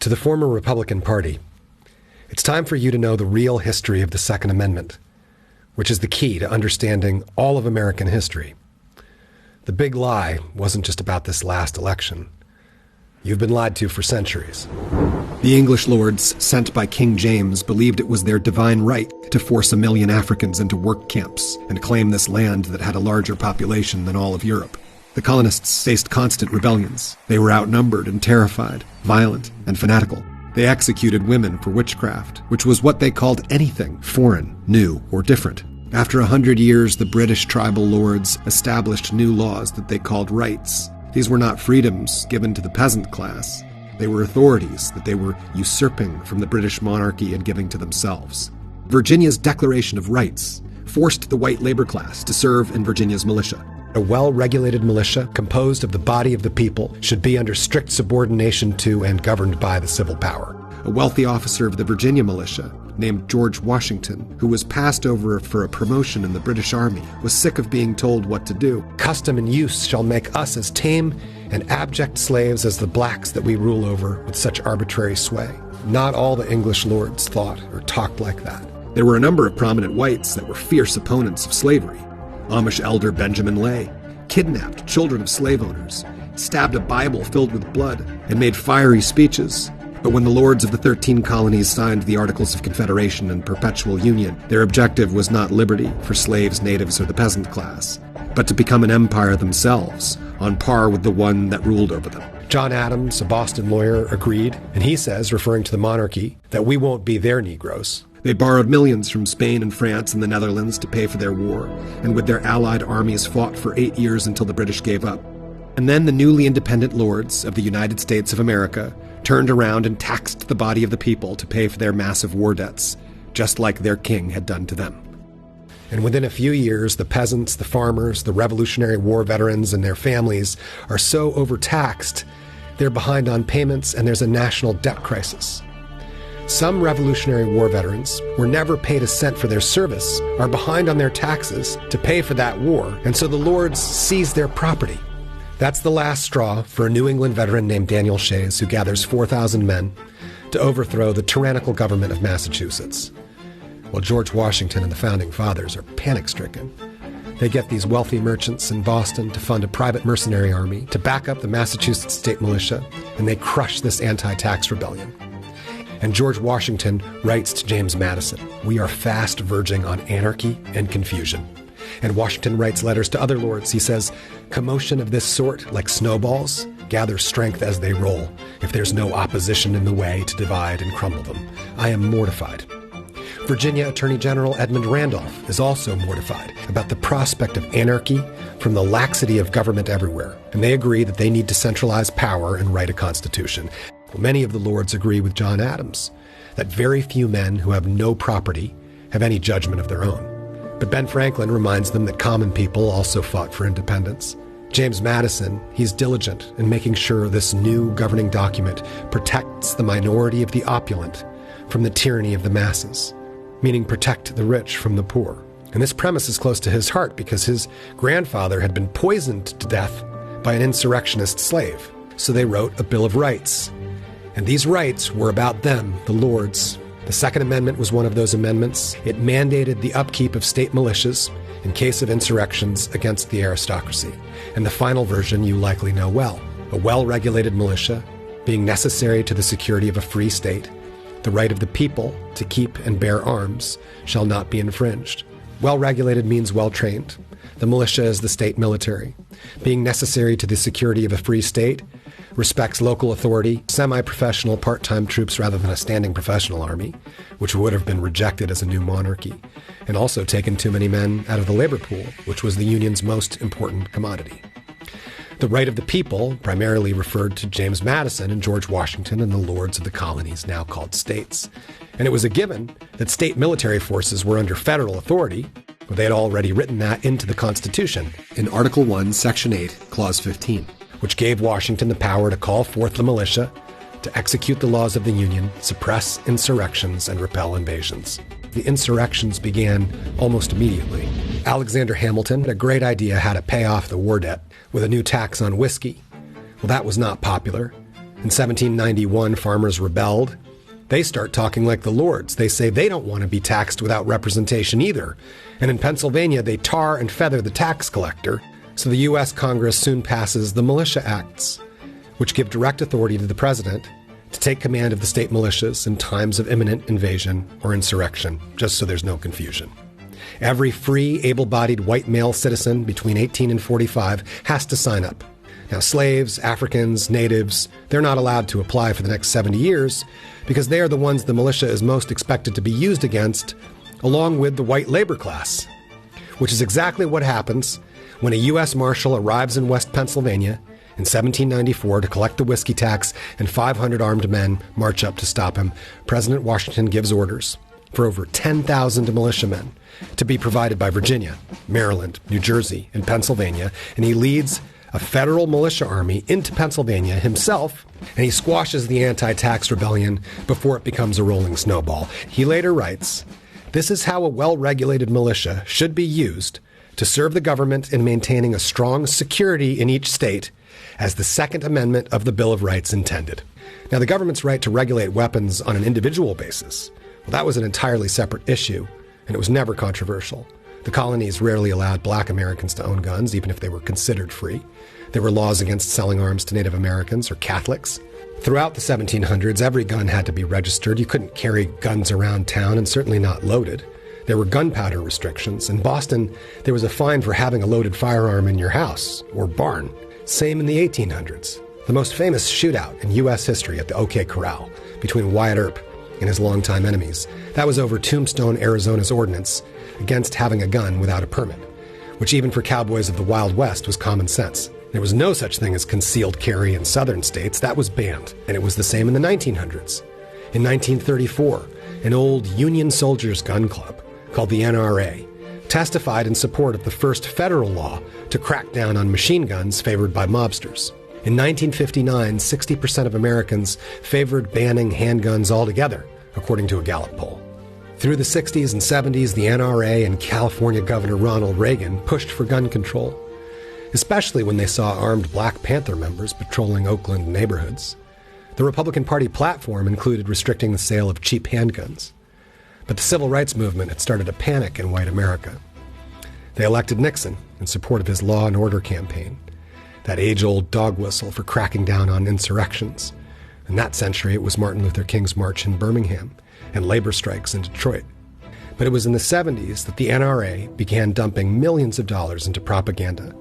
To the former Republican Party, it's time for you to know the real history of the Second Amendment, which is the key to understanding all of American history. The big lie wasn't just about this last election. You've been lied to for centuries. The English lords sent by King James believed it was their divine right to force 1 million Africans into work camps and claim this land that had a larger population than all of Europe. The colonists faced constant rebellions. They were outnumbered and terrified, violent and fanatical. They executed women for witchcraft, which was what they called anything foreign, new, or different. After 100 years, the British tribal lords established new laws that they called rights. These were not freedoms given to the peasant class. They were authorities that they were usurping from the British monarchy and giving to themselves. Virginia's Declaration of Rights forced the white labor class to serve in Virginia's militia. A well-regulated militia composed of the body of the people should be under strict subordination to and governed by the civil power. A wealthy officer of the Virginia militia, named George Washington, who was passed over for a promotion in the British Army, was sick of being told what to do. Custom and use shall make us as tame and abject slaves as the blacks that we rule over with such arbitrary sway. Not all the English lords thought or talked like that. There were a number of prominent whites that were fierce opponents of slavery. Amish elder Benjamin Lay kidnapped children of slave owners, stabbed a Bible filled with blood, and made fiery speeches. But when the lords of the 13 colonies signed the Articles of Confederation and Perpetual Union, their objective was not liberty for slaves, natives, or the peasant class, but to become an empire themselves, on par with the one that ruled over them. John Adams, a Boston lawyer, agreed, and he says, referring to the monarchy, that we won't be their Negroes. They borrowed millions from Spain and France and the Netherlands to pay for their war, and with their allied armies fought for 8 years until the British gave up. And then the newly independent lords of the United States of America turned around and taxed the body of the people to pay for their massive war debts, just like their king had done to them. And within a few years, the peasants, the farmers, the Revolutionary War veterans, and their families are so overtaxed, they're behind on payments, and there's a national debt crisis. Some Revolutionary War veterans were never paid a cent for their service, are behind on their taxes to pay for that war, and so the lords seize their property. That's the last straw for a New England veteran named Daniel Shays, who gathers 4,000 men to overthrow the tyrannical government of Massachusetts. While George Washington and the Founding Fathers are panic-stricken, they get these wealthy merchants in Boston to fund a private mercenary army to back up the Massachusetts state militia, and they crush this anti-tax rebellion. And George Washington writes to James Madison, "We are fast verging on anarchy and confusion." And Washington writes letters to other lords. He says, "Commotion of this sort, like snowballs, gathers strength as they roll, if there's no opposition in the way to divide and crumble them. I am mortified." Virginia Attorney General Edmund Randolph is also mortified about the prospect of anarchy from the laxity of government everywhere, and they agree that they need to centralize power and write a constitution. Many of the lords agree with John Adams that very few men who have no property have any judgment of their own. But Ben Franklin reminds them that common people also fought for independence. James Madison, he's diligent in making sure this new governing document protects the minority of the opulent from the tyranny of the masses, meaning protect the rich from the poor. And this premise is close to his heart because his grandfather had been poisoned to death by an insurrectionist slave. So they wrote a Bill of Rights. And these rights were about them, the lords. The Second Amendment was one of those amendments. It mandated the upkeep of state militias in case of insurrections against the aristocracy. And the final version you likely know well. A well-regulated militia being necessary to the security of a free state. The right of the people to keep and bear arms shall not be infringed. Well-regulated means well-trained. The militia is the state military. Being necessary to the security of a free state respects local authority, semi-professional part-time troops rather than a standing professional army, which would have been rejected as a new monarchy, and also taken too many men out of the labor pool, which was the Union's most important commodity. The right of the people primarily referred to James Madison and George Washington and the lords of the colonies, now called states. And it was a given that state military forces were under federal authority, but they had already written that into the Constitution in Article 1, Section 8, Clause 15. Which gave Washington the power to call forth the militia, to execute the laws of the Union, suppress insurrections, and repel invasions. The insurrections began almost immediately. Alexander Hamilton had a great idea how to pay off the war debt with a new tax on whiskey. Well, that was not popular, In 1791, farmers rebelled. They start talking like the lords. They say they don't want to be taxed without representation either. And in Pennsylvania, they tar and feather the tax collector. So the U.S. Congress soon passes the Militia Acts, which give direct authority to the president to take command of the state militias in times of imminent invasion or insurrection, just so there's no confusion. Every free, able-bodied white male citizen between 18 and 45 has to sign up. Now, slaves, Africans, natives, they're not allowed to apply for the next 70 years because they are the ones the militia is most expected to be used against, along with the white labor class, which is exactly what happens when a U.S. Marshal arrives in West Pennsylvania in 1794 to collect the whiskey tax and 500 armed men march up to stop him. President Washington gives orders for over 10,000 militiamen to be provided by Virginia, Maryland, New Jersey, and Pennsylvania, and he leads a federal militia army into Pennsylvania himself, and he squashes the anti-tax rebellion before it becomes a rolling snowball. He later writes, "This is how a well-regulated militia should be used to serve the government in maintaining a strong security in each state, as the Second Amendment of the Bill of Rights intended." Now, the government's right to regulate weapons on an individual basis, well, that was an entirely separate issue, and it was never controversial. The colonies rarely allowed black Americans to own guns, even if they were considered free. There were laws against selling arms to Native Americans or Catholics. Throughout the 1700s, every gun had to be registered. You couldn't carry guns around town, and certainly not loaded. There were gunpowder restrictions. In Boston, there was a fine for having a loaded firearm in your house or barn. Same in the 1800s. The most famous shootout in U.S. history at the OK Corral between Wyatt Earp and his longtime enemies. That was over Tombstone, Arizona's ordinance against having a gun without a permit, which even for cowboys of the Wild West was common sense. There was no such thing as concealed carry in southern states. That was banned, and it was the same in the 1900s. In 1934, an old Union soldiers' gun club called the NRA testified in support of the first federal law to crack down on machine guns favored by mobsters. In 1959, 60% of Americans favored banning handguns altogether, according to a Gallup poll. Through the 60s and 70s, the NRA and California Governor Ronald Reagan pushed for gun control, especially when they saw armed Black Panther members patrolling Oakland neighborhoods. The Republican Party platform included restricting the sale of cheap handguns. But the civil rights movement had started a panic in white America. They elected Nixon in support of his law and order campaign, that age-old dog whistle for cracking down on insurrections. In that century, it was Martin Luther King's march in Birmingham and labor strikes in Detroit. But it was in the 70s that the NRA began dumping millions of dollars into propaganda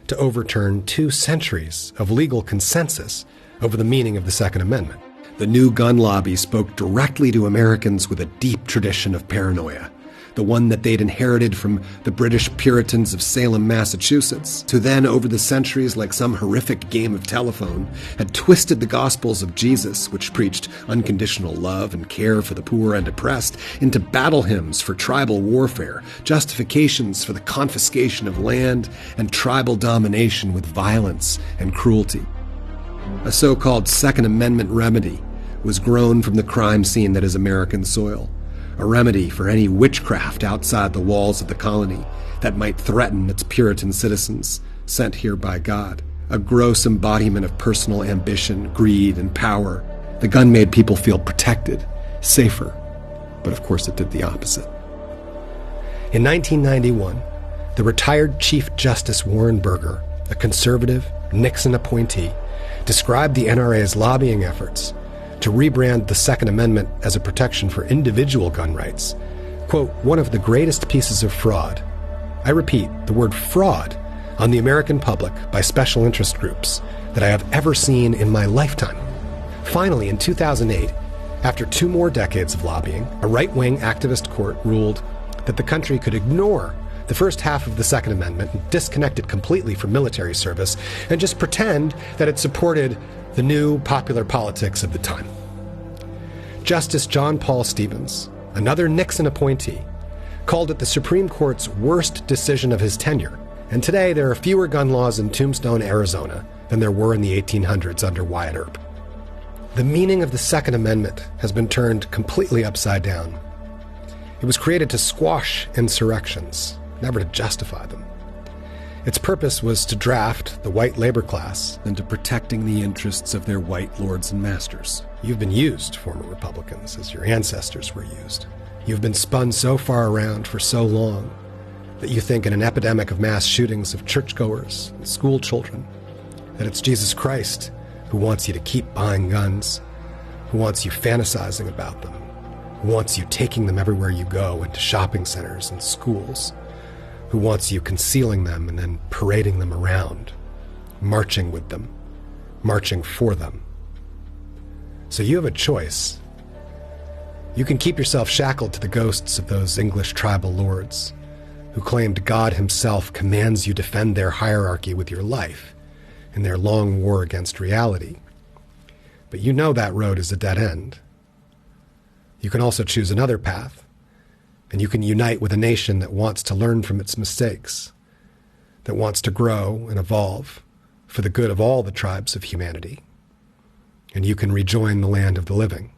to overturn 2 centuries of legal consensus over the meaning of the Second Amendment. The new gun lobby spoke directly to Americans with a deep tradition of paranoia, the one that they'd inherited from the British Puritans of Salem, Massachusetts, who then, over the centuries, like some horrific game of telephone, had twisted the Gospels of Jesus, which preached unconditional love and care for the poor and oppressed, into battle hymns for tribal warfare, justifications for the confiscation of land, and tribal domination with violence and cruelty. A so-called Second Amendment remedy was grown from the crime scene that is American soil. A remedy for any witchcraft outside the walls of the colony that might threaten its Puritan citizens sent here by God. A gross embodiment of personal ambition, greed, and power. The gun made people feel protected, safer, but of course it did the opposite. In 1991, the retired Chief Justice Warren Burger, a conservative Nixon appointee, described the NRA's lobbying efforts to rebrand the Second Amendment as a protection for individual gun rights, quote, one of the greatest pieces of fraud, I repeat, the word fraud, on the American public by special interest groups that I have ever seen in my lifetime. Finally, in 2008, after 2 more decades of lobbying, a right-wing activist court ruled that the country could ignore the first half of the Second Amendment and disconnect it completely from military service and just pretend that it supported the new popular politics of the time. Justice John Paul Stevens, another Nixon appointee, called it the Supreme Court's worst decision of his tenure, and today there are fewer gun laws in Tombstone, Arizona than there were in the 1800s under Wyatt Earp. The meaning of the Second Amendment has been turned completely upside down. It was created to squash insurrections, never to justify them. Its purpose was to draft the white labor class into protecting the interests of their white lords and masters. You've been used, former Republicans, as your ancestors were used. You've been spun so far around for so long that you think in an epidemic of mass shootings of churchgoers and school children that it's Jesus Christ who wants you to keep buying guns, who wants you fantasizing about them, who wants you taking them everywhere you go into shopping centers and schools, who wants you concealing them and then parading them around, marching with them, marching for them. So you have a choice. You can keep yourself shackled to the ghosts of those English tribal lords who claimed God himself commands you defend their hierarchy with your life in their long war against reality. But you know that road is a dead end. You can also choose another path, and you can unite with a nation that wants to learn from its mistakes, that wants to grow and evolve for the good of all the tribes of humanity. And you can rejoin the land of the living.